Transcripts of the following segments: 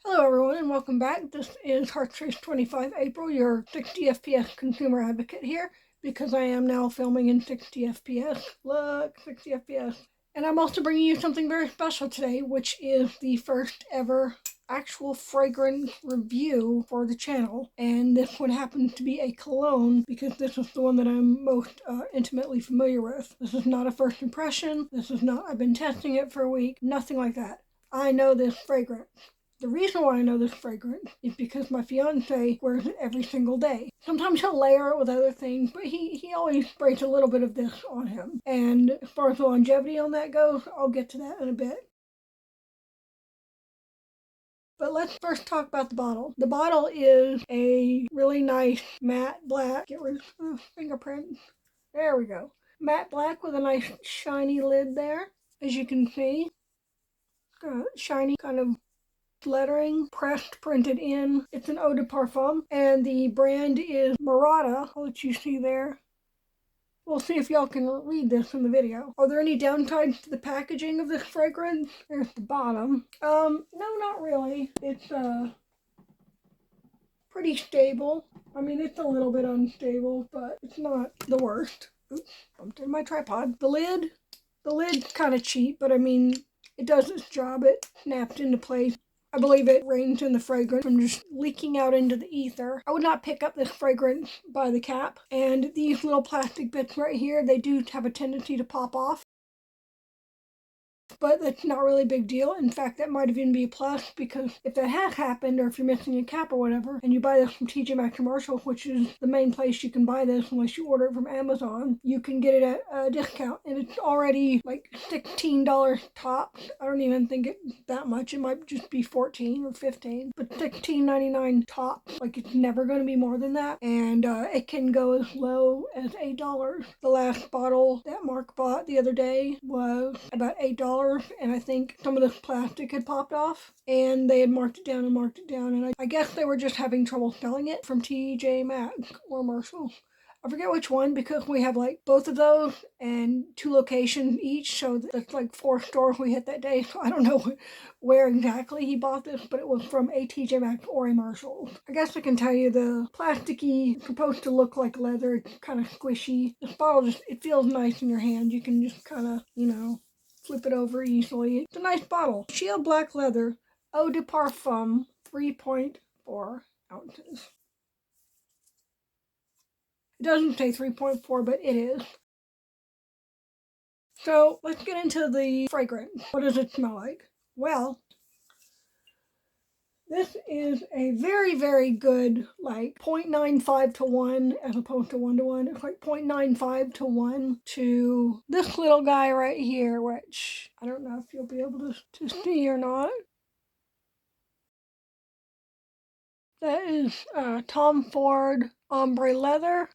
Hello everyone and welcome back. This is Heartstrace25 April, your 60 FPS consumer advocate here, because I am now filming in 60 FPS. Look, 60 FPS. And I'm also bringing you something very special today, which is the first ever actual fragrance review for the channel. And this one happens to be a cologne because this is the one that I'm most intimately familiar with. This is not a first impression. This is not, I've been testing it for a week. Nothing like that. I know this fragrance. The reason why I know this fragrance is because my fiance wears it every single day. Sometimes he'll layer it with other things, but he always sprays a little bit of this on him. And as far as the longevity on that goes, I'll get to that in a bit. But let's first talk about the bottle. The bottle is a really nice matte black. Get rid of the fingerprints. There we go. Matte black with a nice shiny lid there, as you can see. Shiny kind of lettering, pressed, printed in. It's an eau de parfum, and the brand is Mirada. I'll let you see there. We'll see if y'all can read this in the video. Are there any downsides to the packaging of this fragrance? There's the bottom. No, not really. It's pretty stable. I mean, it's a little bit unstable, but it's not the worst. Oops, bumped in my tripod. The lid's kind of cheap, but I mean, it does its job. It snapped into place. I believe it reins in the fragrance from just leaking out into the ether. I would not pick up this fragrance by the cap. And these little plastic bits right here, they do have a tendency to pop off. But that's not really a big deal. In fact, that might even be a plus, because if that has happened, or if you're missing a cap or whatever, and you buy this from Tjmaxx commercial, which is the main place you can buy this unless you order it from Amazon, you can get it at a discount, and it's already like $16 tops. I don't even think it's that much. It might just be $14 or $15, but $16.99 tops. Like, it's never going to be more than that, and it can go as low as $8. The last bottle that Mark bought the other day was about $8, and I think some of the plastic had popped off, and they had marked it down, and I guess they were just having trouble selling it from Tjmaxx or Marshall. I forget which one, because we have like both of those and 2 locations each, so that's like 4 stores we hit that day. So I don't know where exactly he bought this, but it was from a Tjmaxx or a Marshall. I guess I can tell you the plasticky, supposed to look like leather, it's kind of squishy. This bottle just, it feels nice in your hand. You can just kind of, flip it over easily. It's a nice bottle. Shield black leather, eau de parfum, 3.4 ounces. It doesn't say 3.4, but it is. So let's get into the fragrance. What does it smell like? Well, this is a very, very good, like 0.95 to 1 as opposed to 1 to 1. It's like 0.95 to 1 to this little guy right here, which I don't know if you'll be able to see or not. That is Tom Ford Ombre Leather.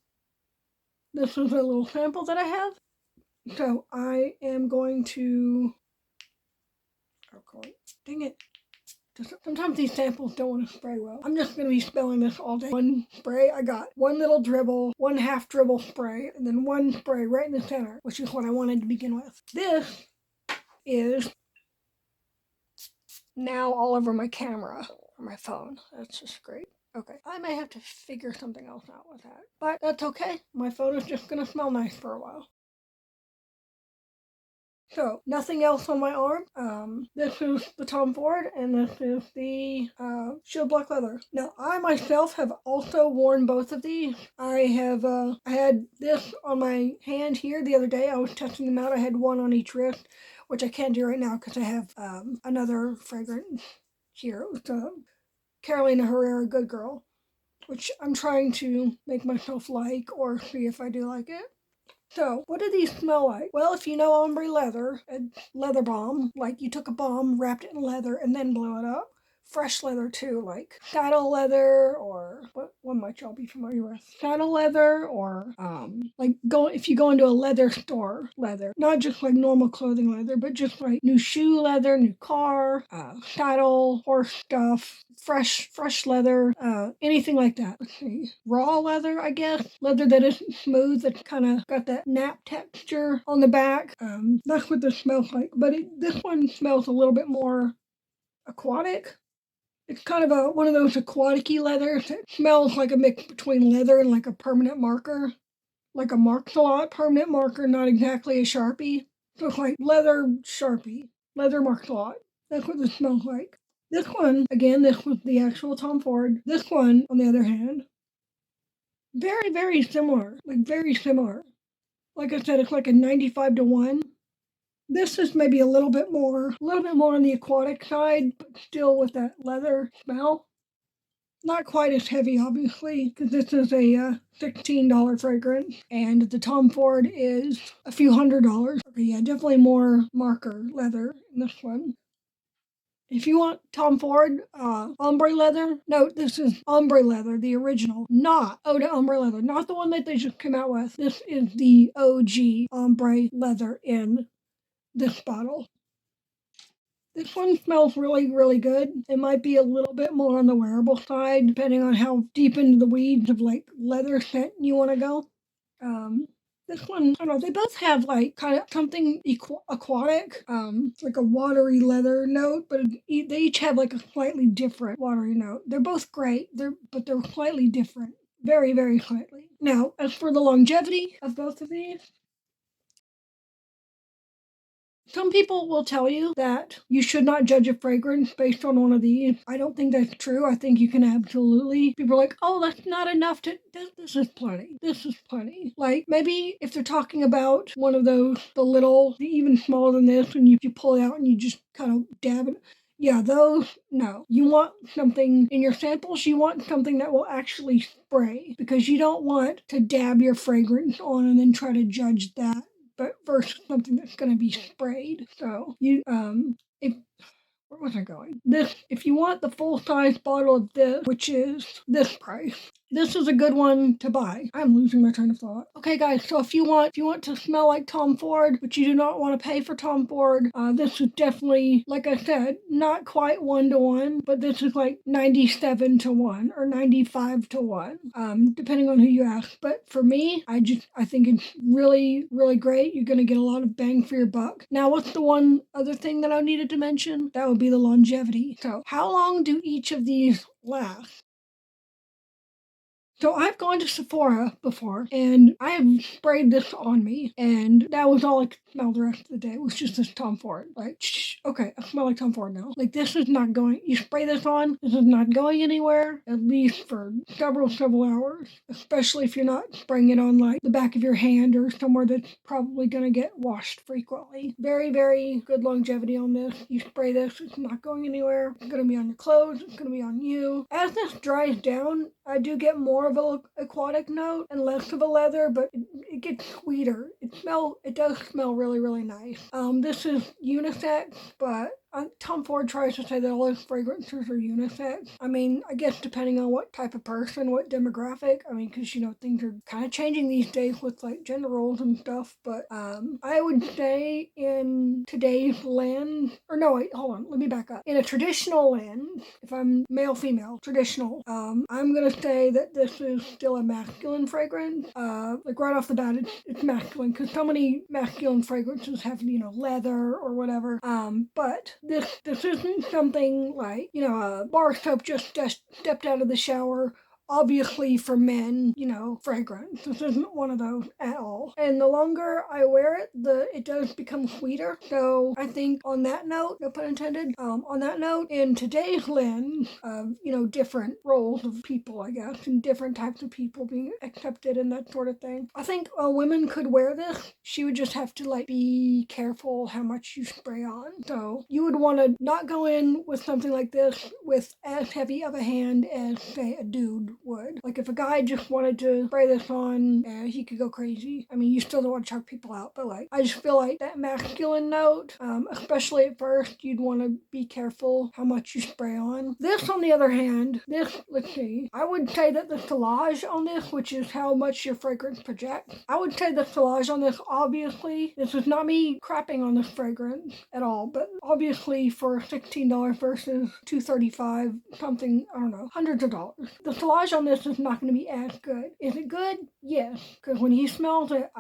This is a little sample that I have. So I am going to, dang it. Sometimes these samples don't want to spray well. I'm just going to be spilling this all day. One spray, I got one little dribble, one half dribble spray, and then one spray right in the center, which is what I wanted to begin with. This is now all over my camera or my phone. That's just great. Okay, I may have to figure something else out with that, but that's okay. My phone is just going to smell nice for a while. So, nothing else on my arm. This is the Tom Ford, and this is the Shield Black Leather. Now, I myself have also worn both of these. I had this on my hand here the other day. I was testing them out. I had one on each wrist, which I can't do right now because I have another fragrance here. It was Carolina Herrera Good Girl, which I'm trying to make myself like, or see if I do like it. So, what do these smell like? Well, if you know ombre leather, a leather balm, like you took a balm, wrapped it in leather, and then blew it up. Fresh leather too, like saddle leather, or what might y'all be familiar with? Saddle leather, or if you go into a leather store, leather, not just like normal clothing leather, but just like new shoe leather, new car, saddle, horse stuff, fresh leather, anything like that. Let's see, raw leather, I guess, leather that isn't smooth, that's kind of got that nap texture on the back. That's what this smells like, but this one smells a little bit more aquatic. It's kind of one of those aquatic-y leathers that smells like a mix between leather and like a permanent marker. Like a Marks-A-Lot permanent marker, not exactly a Sharpie. So it's like leather Sharpie, leather Marks-A-Lot. That's what this smells like. This one, again, this was the actual Tom Ford. This one, on the other hand, very, very similar. Like, very similar. Like I said, it's like a 95 to 1. This is maybe a little bit more on the aquatic side, but still with that leather smell. Not quite as heavy, obviously, because this is a $16 fragrance, and the Tom Ford is a few $100s. Okay, yeah, definitely more marker leather in this one. If you want Tom Ford ombre leather, note this is ombre leather, the original, not Eau de Ombre leather, not the one that they just came out with. This is the OG ombre leather in this bottle. This one smells really, really good. It might be a little bit more on the wearable side, depending on how deep into the weeds of like leather scent you want to go. This one, I don't know, they both have like kind of something aquatic, like a watery leather note, but they each have like a slightly different watery note. They're both great, but they're slightly different. Very, very slightly. Now, as for the longevity of both of these, some people will tell you that you should not judge a fragrance based on one of these. I don't think that's true. I think you can absolutely. People are like, oh, that's not enough to. This is plenty. This is plenty. Like, maybe if they're talking about one of those, the even smaller than this, and you pull it out and you just kind of dab it. Yeah, those, no. You want something in your samples, you want something that will actually spray, because you don't want to dab your fragrance on and then try to judge that, but versus something that's going to be sprayed. So if where was I going? If you want the full size bottle of this, which is this price, this is a good one to buy. I'm losing my train of thought. Okay, guys. So if you want to smell like Tom Ford, but you do not want to pay for Tom Ford, this is definitely, like I said, not quite 1-to-1, but this is like 97 to 1 or 95 to 1, depending on who you ask. But for me, I think it's really, really great. You're gonna get a lot of bang for your buck. Now, what's the one other thing that I needed to mention? That would be the longevity. So, how long do each of these last? So I've gone to Sephora before, and I have sprayed this on me, and that was all I could smell the rest of the day. It was just this Tom Ford. Like, shh, okay, I smell like Tom Ford now. Like, this is not going. You spray this on, this is not going anywhere, at least for several hours. Especially if you're not spraying it on like the back of your hand or somewhere that's probably gonna get washed frequently. Very, very good longevity on this. You spray this, it's not going anywhere. It's gonna be on your clothes. It's gonna be on you. As this dries down, I do get more of an aquatic note and less of a leather, but it gets sweeter. It does smell really, really nice. This is unisex, but Tom Ford tries to say that all his fragrances are unisex. I mean, I guess depending on what type of person, what demographic. I mean, because, things are kind of changing these days with, like, gender roles and stuff. But I would say in today's lens, or no, wait, hold on, let me back up. In a traditional lens, if I'm male, female, traditional, I'm going to say that this is still a masculine fragrance. Like, right off the bat, it's masculine, because so many masculine fragrances have, leather or whatever. But this isn't something like, a bar soap just stepped out of the shower, obviously for men, fragrance. This isn't one of those at all. And the longer I wear it, it does become sweeter. So I think on that note, no pun intended, on that note, in today's lens of, different roles of people, I guess, and different types of people being accepted and that sort of thing, I think a woman could wear this. She would just have to, like, be careful how much you spray on. So you would want to not go in with something like this with as heavy of a hand as, say, a dude would. Like, if a guy just wanted to spray this on, he could go crazy. I mean, you still don't want to choke people out, but, like, I just feel like that masculine note, especially at first, you'd want to be careful how much you spray on. This, on the other hand, let's see, I would say that the silage on this, which is how much your fragrance projects, I would say the silage on this, obviously, this is not me crapping on this fragrance at all, but obviously for $16 versus $235, something, I don't know, hundreds of dollars. The silage silage on this is not going to be as good. Is it good? Yes, because when he smells it,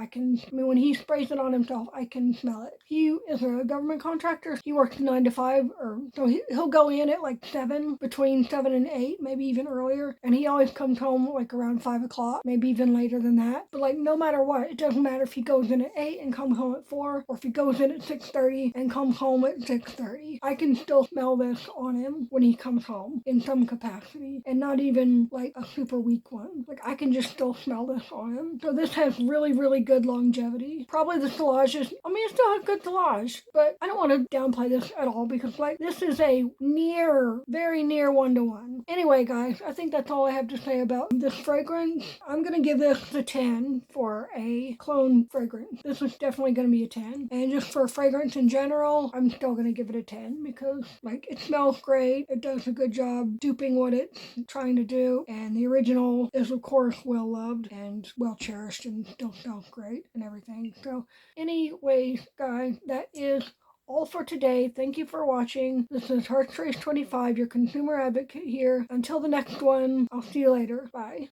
when he sprays it on himself, I can smell it. He is a government contractor. He works 9 to 5, so he'll go in at like 7, between 7 and 8, maybe even earlier, and he always comes home like around 5 o'clock, maybe even later than that. But like no matter what, it doesn't matter if he goes in at 8 and comes home at 4, or if he goes in at 6:30 and comes home at 6:30. I can still smell this on him when he comes home in some capacity, and not even like a super weak one. Like I can just still smell this on him. So this has really, really good longevity. Probably the silage is, it still has good silage, but I don't want to downplay this at all because like this is a very near 1-to-1. Anyway, guys, I think that's all I have to say about this fragrance. I'm going to give this a 10 for a cologne fragrance. This is definitely going to be a 10. And just for fragrance in general, I'm still going to give it a 10 because like it smells great. It does a good job duping what it's trying to do. And the original is of course well loved and well cherished and still smells great and everything. So anyways, guys, that is all for today. Thank you for watching. This is Hearttrace25, your consumer advocate here. Until the next one, I'll see you later. Bye.